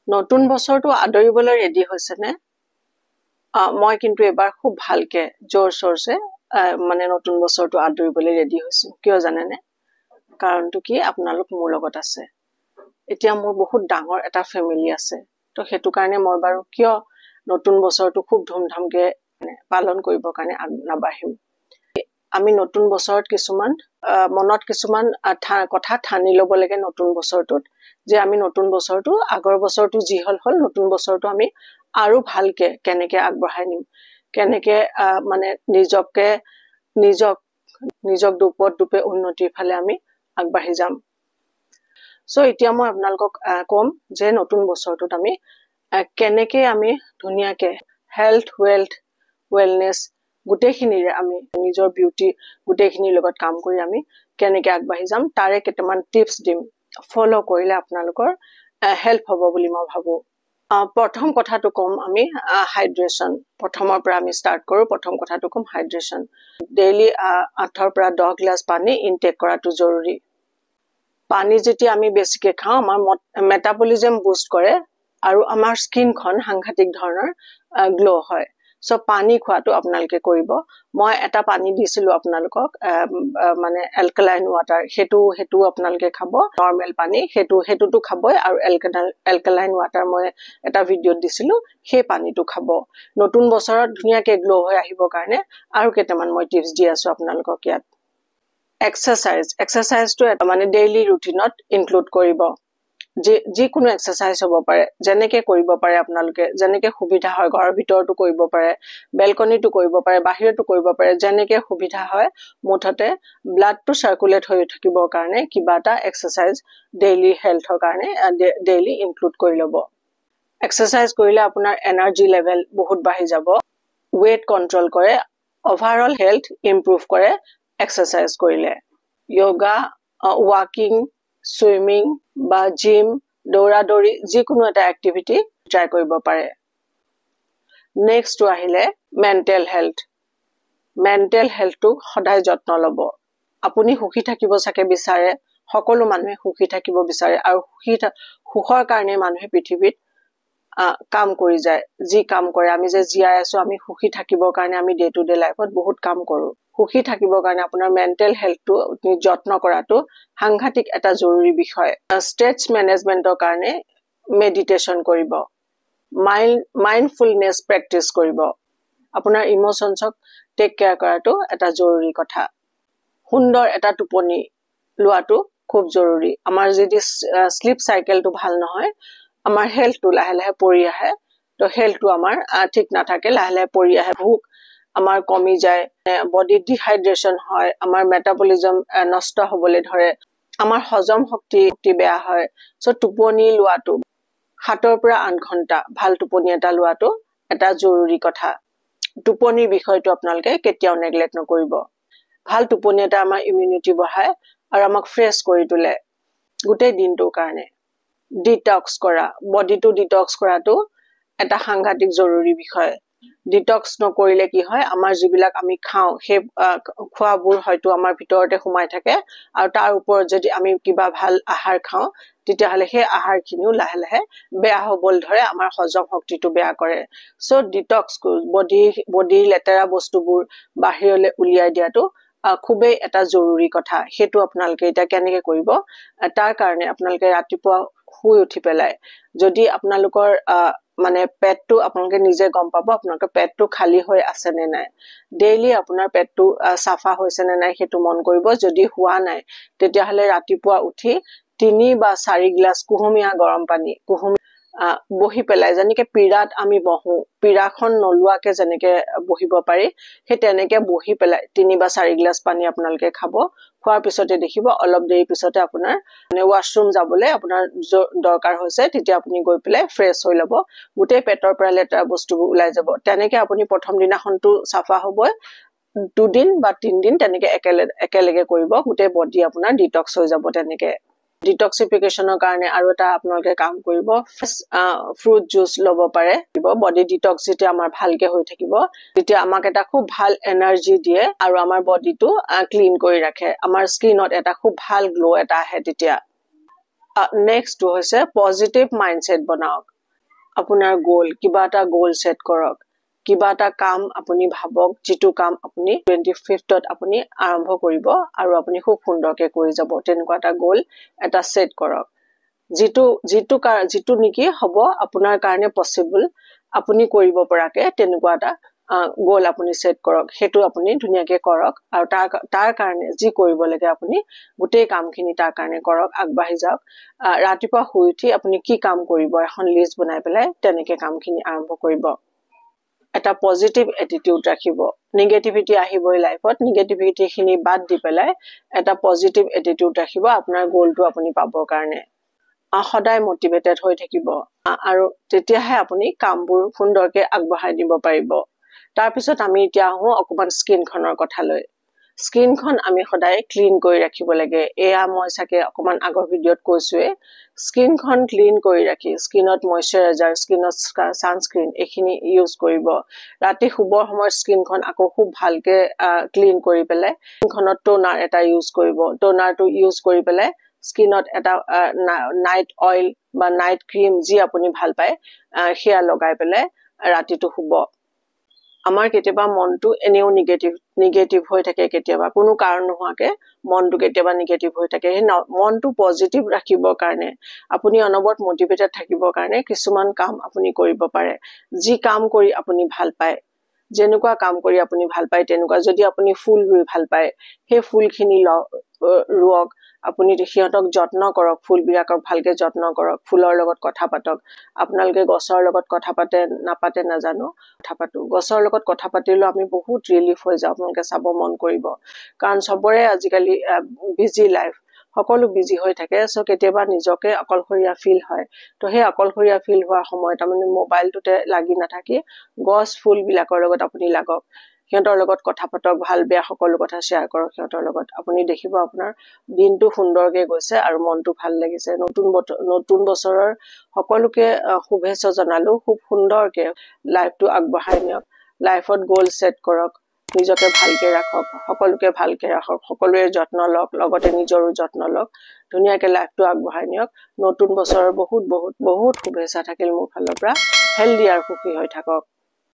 নতুন বছৰটো আদৰিবলৈ ৰেডি হৈছে নে? মই কিন্তু এবাৰ খুব ভালকে জোৰ চৰছে মানে নতুন বছৰটো আদৰিবলৈ ৰেডি হৈছো। কিয় জানেনে? কাৰণটো কি, আপোনালোক মোৰ লগত আছে। এতিয়া মোৰ বহুত ডাঙৰ এটা ফেমিলি আছে। তো সেইটো কাৰণে মই বাৰু কিয় নতুন বছৰটো খুব ধুমধামকে পালন কৰিবৰ কাৰণে নাবাঢ়িম। আমি নতুন বছৰত কিছুমান মনত কিছুমান কথা ঠানি ল'ব লাগে নতুন বছৰটোত, যে আমি নতুন বছৰটো আগৰ বছৰটো যি হল নতুন বছৰটো আমি আৰু ভালকে কেনেকে আগবঢ়াই নিম, কেনেকে মানে নিজক দুপে উন্নতিৰ ফালে আমি আগবাঢ়ি যাম। সো এতিয়া মই আপোনালোকক কম যে নতুন বছৰটোত আমি কেনেকে আমি ধুনীয়াকে হেল্থ ৱেলনেস গোটেইখিনিৰে আমি নিজৰ বিউটি গোটেইখিনিৰ লগত কাম কৰি আমি কেনেকে আগবাঢ়ি যাম তাৰে কেইটামান টিপছ দিম। ফলো কৰিলে আপোনালোকৰ হেল্প হ'ব বুলি মই ভাবো। প্ৰথম কথাটো কম আমি হাইড্ৰেশ্যন। প্ৰথমৰ পৰা আমি ষ্টাৰ্ট কৰো। প্ৰথম কথাটো কম হাইড্ৰেশ্যন। ডেইলি 8 পৰা 10 গ্লাছ পানী ইনটেক কৰাটো জৰুৰী। পানী যেতিয়া আমি বেছিকে খাওঁ আমাৰ মেটাবলিজম বুষ্ট কৰে আৰু আমাৰ স্কিনখন সাংঘাতিক ধৰণৰ গ্লো হয়। সো পানী খোৱাটো আপোনালোকে কৰিব। মই এটা পানী দিছিলো আপোনালোকক মানে এলকালাইন ৱাটাৰ, সেইটো আপোনালোকে খাব। নৰ্মেল পানী সেইটোতো খাবই, আৰু এলকালাইন ৱাটাৰ মই এটা ভিডিঅ'ত দিছিলো, সেই পানীটো খাব। নতুন বছৰত ধুনীয়াকে গ্লো হৈ আহিবৰ কাৰণে আৰু কেইটামান মই টিপছ দি আছো আপোনালোকক ইয়াত। এক্সাৰসাইজটো মানে ডেইলি ৰুটিনত ইনক্লুড কৰিব। যিকোনো এক্সাৰসাইজ হ'ব পাৰে, যেনেকে কৰিব পাৰে আপোনালোকে, যেনেকে সুবিধা হয়। ঘৰৰ ভিতৰতো কৰিব পাৰে, বেলকনিটো কৰিব পাৰে, বাহিৰতো কৰিব পাৰে, যেনেকে সুবিধা হয়। মুঠতে ব্লাডটো চাৰ্কুলেট হৈ থাকিবৰ কাৰণে কিবা এটা এক্সাৰসাইজ ডেইলি হেল্থৰ কাৰণে ডেইলি ইনক্লুড কৰি ল'ব। এক্সাৰসাইজ কৰিলে আপোনাৰ এনাৰ্জি লেভেল বহুত বাঢ়ি যাব, ৱেইট কন্ট্ৰল কৰে, অভাৰঅল হেল্থ ইম্প্ৰুভ কৰে এক্সাৰসাইজ কৰিলে। যোগা, ৱাকিং, সুইমিং বা জিম, দৌৰা-দৌৰি যিকোনো এটা এক্টিভিটি ট্ৰাই কৰিব পাৰে। নেক্সটটো আহিলে মেণ্টেল হেল্থ। মেণ্টেল হেল্থটো সদায় যত্ন ল'ব। আপুনি সুখী থাকিব চাগে বিচাৰে, সকলো মানুহে সুখী থাকিব বিচাৰে, আৰু সুখৰ কাৰণে মানুহে পৃথিৱীত কাম কৰি যায়। যি কাম কৰে, আমি যে জীয়াই আছো আমি সুখী থাকিবৰ কাৰণে আমি ডে টু ডে লাইফত বহুত কাম কৰো। সুখী থাকিবৰ কাৰণে আপোনাৰ মেণ্টেল হেল্থটো যত্ন কৰাটো সাংঘাতিক এটা জৰুৰী বিষয়। ষ্ট্ৰেছ মেনেজমেন্টৰ কাৰণে মেডিটেশ্যন কৰিব, মাইণ্ডফুলনেছ প্ৰেক্টিচ কৰিব। আপোনাৰ ইমোশনছক টেক কেয়াৰ কৰাটো এটা জৰুৰী কথা। সুন্দৰ এটা টোপনি লোৱাটো খুব জৰুৰী। আমাৰ যদি স্লিপ চাইকেলটো ভাল নহয়, আমাৰ হেল্থটো লাহে লাহে পৰি আহে। তো হেল্থটো আমাৰ ঠিক নাথাকে, লাহে লাহে পৰি আহে। ভোক আমাৰ কমি যায়, বডিত ডিহাইড্ৰেশ্যন হয়, আমাৰ মেটাবলিজম নষ্ট হবলৈ ধৰে, আমাৰ হজম শক্তি বেয়া হয়। সো টোপনি লোৱাটো 7 পৰা 8 ঘণ্টা ভাল টোপনি এটা লোৱাটো এটা জৰুৰী কথা। টোপনিৰ বিষয়টো আপোনালোকে কেতিয়াও নেগলেক্ট নকৰিব। ভাল টোপনি এটা আমাৰ ইমিউনিটি বঢ়ায় আৰু আমাক ফ্ৰেছ কৰি তোলে গোটেই দিনটোৰ কাৰণে। ডিটক্স কৰা, বডিটো ডিটক্স কৰাটো এটা সাংঘাতিক জৰুৰী বিষয়। ডিটক্স নকৰিলে কি হয়, আমাৰ যিবিলাক আমি খাওঁ সেই খোৱাবোৰ হয়তো আমাৰ ভিতৰতে সোমাই থাকে, আৰু তাৰ ওপৰত যদি আমি কিবা ভাল আহাৰ খাওঁ তেতিয়াহ'লে সেই আহাৰখিনিও লাহে লাহে বেয়া হ'বলৈ ধৰে, আমাৰ হজম শক্তিটো বেয়া কৰে। সো ডিটক্স, বডিৰ লেতেৰা বস্তুবোৰ বাহিৰলৈ উলিয়াই দিয়াটো খুবেই এটা জৰুৰী কথা। সেইটো আপোনালোকে এতিয়া কেনেকে কৰিব, তাৰ কাৰণে আপোনালোকে ৰাতিপুৱা শুই উঠি পেলাই যদি আপোনালোকৰ মানে পেটটো আপোনালোকে নিজে গম পাব আপোনালোকৰ পেটটো খালী হৈ আছে নে নাই। ডেইলি আপোনাৰ পেটটো চাফা হৈছে নে নাই সেইটো মন কৰিব। যদি হোৱা নাই তেতিয়াহ'লে ৰাতিপুৱা উঠি 3 বা 4 গ্লাছ কুহুমীয়া গৰম পানী বহি পেলাই, যেনেকে পীড়াত আমি বহো, পীড়াখন নলোৱাকে যেনেকে বহিব পাৰি, সেই তেনেকে বহি পেলাই 3 বা 4 গ্লাছ পানী আপোনালোকে খাব। খোৱাৰ পিছতে দেখিব অলপ দেৰি পিছতে আপোনাৰ ৱাশৰুম যাবলৈ আপোনাৰ দৰকাৰ হৈছে, তেতিয়া আপুনি গৈ পেলাই ফ্ৰেছ হৈ ল'ব, গোটেই পেটৰ পৰা লেতেৰা বস্তুবোৰ ওলাই যাব। তেনেকে আপুনি প্ৰথম দিনাখনটো চাফা হ'বই, 2 দিন বা 3 দিন তেনেকে একেলগে কৰিব, গোটেই বডি আপোনাৰ ডিটক্স হৈ যাব। তেনেকে ডিটক্সিফিকেশ্যনৰ কাৰণে আৰু এটা আপোনালোকে কাম কৰিব, ফ্ৰুট জুচ ল'ব পাৰে। বডি ডিটক্স যেতিয়া আমাৰ ভালকে হৈ থাকিব তেতিয়া আমাক এটা খুব ভাল এনাৰ্জি দিয়ে আৰু আমাৰ বডিটো ক্লিন কৰি ৰাখে, আমাৰ স্কিনত এটা খুব ভাল গ্লো এটা আহে তেতিয়া। নেক্সটটো হৈছে পজিটিভ মাইণ্ডছেট বনাওক। আপোনাৰ গোল কিবা এটা গোল সেট কৰক কিবা এটা কাম আপুনি ভাবক যিটো কাম আপুনি 25th আপুনি আৰম্ভ কৰিব আৰু আপুনি খুব সুন্দৰকৈ কৰি যাব তেনেকুৱা এটা গোল এটা সেট কৰক যিটো নেকি হ'ব আপোনাৰ কাৰণে পসিবল আপুনি কৰিব পৰাকে তেনেকুৱা এটা গোল আপুনি সেট কৰক হেতু আপুনি ধুনিয়াকে কৰক আৰু তাৰ কাৰণে যি কৰিব লাগে আপুনি গোটেই কামখিনি তাৰ কাৰণে কৰক আগবাঢ়ি যাওক ৰাতিপুৱা শুই উঠি আপুনি কি কাম কৰিব এখন লিষ্ট বনাই পেলাই তেনেকে কামখিনি আৰম্ভ কৰিব এটা পজিটিভ এটিটিউড ৰাখিব নেগেটিভিটি আহিবই লাইফত নেগেটিভিটি খিনি বাদ দি পেলাই এটা পজিটিভ এটিটিউড ৰাখিব আপোনাৰ গোলটো আপুনি পাবৰ কাৰণে সদায় মোটিভেটেড হৈ থাকিব আৰু তেতিয়াহে আপুনি কামবোৰ সুন্দৰকৈ আগবঢ়াই দিব পাৰিব তাৰ পিছত আমি এতিয়া আহো অকমান স্কিনখনৰ কথালৈ স্কিনখন আমি সদায় ক্লিন কৰি ৰাখিব লাগে এয়া মই সাকে অকমান আগৰ ভিডিঅত কৈছোৱে স্কিনখন ক্লিন কৰি ৰাখি স্কিনত ময়শ্চাৰাইজাৰ স্কিনত সানস্ক্ৰিন এখিনি ইউজ কৰিব ৰাতি শুবৰ সময়ত স্কিনখন আকৌ খুব ভালকে ক্লিন কৰি পেলাই স্কিনখনত টোনাৰ এটা ইউজ কৰিব টোনাৰটো ইউজ কৰি পেলাই স্কিনত এটা নাইট অইল বা নাইট ক্ৰীম যি আপুনি ভাল পায় হেয়া লগাই পেলাই ৰাতিটো শুব আমাৰ কেতিয়াবা মনটো এনেও নিগেটিভ হৈ থাকে কেতিয়াবা কোনো কাৰণ নোহোৱাকে মনটো কেতিয়াবা নিগেটিভ হৈ থাকে হে মনটো পজিটিভ ৰাখিবৰ কাৰণে আপুনি অনবৰত মোটিভেটেড থাকিবৰ কাৰণে কিছুমান কাম আপুনি কৰিব পাৰে যি কাম কৰি আপুনি ভাল পায় যেনেকুৱা কাম কৰি আপুনি ভাল পায় তেনেকুৱা যদি আপুনি ফুল ৰুই ভাল পায় হে ফুলখিনি ৰুওক আপুনি সিহঁতক যত্ন কৰক ফুলবিলাকক ভালকে যত্ন কৰক ফুলৰ লগত কথা পাতক আপোনালোকে গছৰ লগত কথা পাতে নাপাতে নাজানো কথা পাতো গছৰ লগত কথা পাতিলে আমি বহুত ৰিলিফ হৈ যাওঁ আপোনালোকে চাব মন কৰিব কাৰণ সবৰে আজিকালি বিজি লাইফ সকলো বিজি হৈ থাকে সো কেতিয়াবা নিজকে অকলশৰীয়া ফিল হয় তো হে অকলশৰীয়া ফিল হোৱাৰ সময়ত আপুনি মোবাইলটোতে লাগি নাথাকি গছ ফুল বিলাকৰ লগত আপুনি লাগক সিহঁতৰ লগত কথা পাতক ভাল বেয়া সকলো কথা শেয়াৰ কৰক সিহঁতৰ লগত আপুনি দেখিব আপোনাৰ দিনটো সুন্দৰকৈ গৈছে আৰু মনটো ভাল লাগিছে নতুন বছৰৰ সকলোকে শুভেচ্ছা জনালো খুব সুন্দৰকৈ লাইফটো আগবঢ়াই নিয়ক লাইফত গোল সেট কৰক নিজকে ভালকে ৰাখক সকলোকে ভালকে ৰাখক সকলোৰে যত্ন লওক লগতে নিজৰো যত্ন লওক ধুনিয়াকে লাইফটো আগবঢ়াই নিয়ক নতুন বছৰৰ বহুত শুভেচ্ছা থাকিল মোৰ ফালৰ পৰা হেলদি আৰু সুখী হৈ থাকক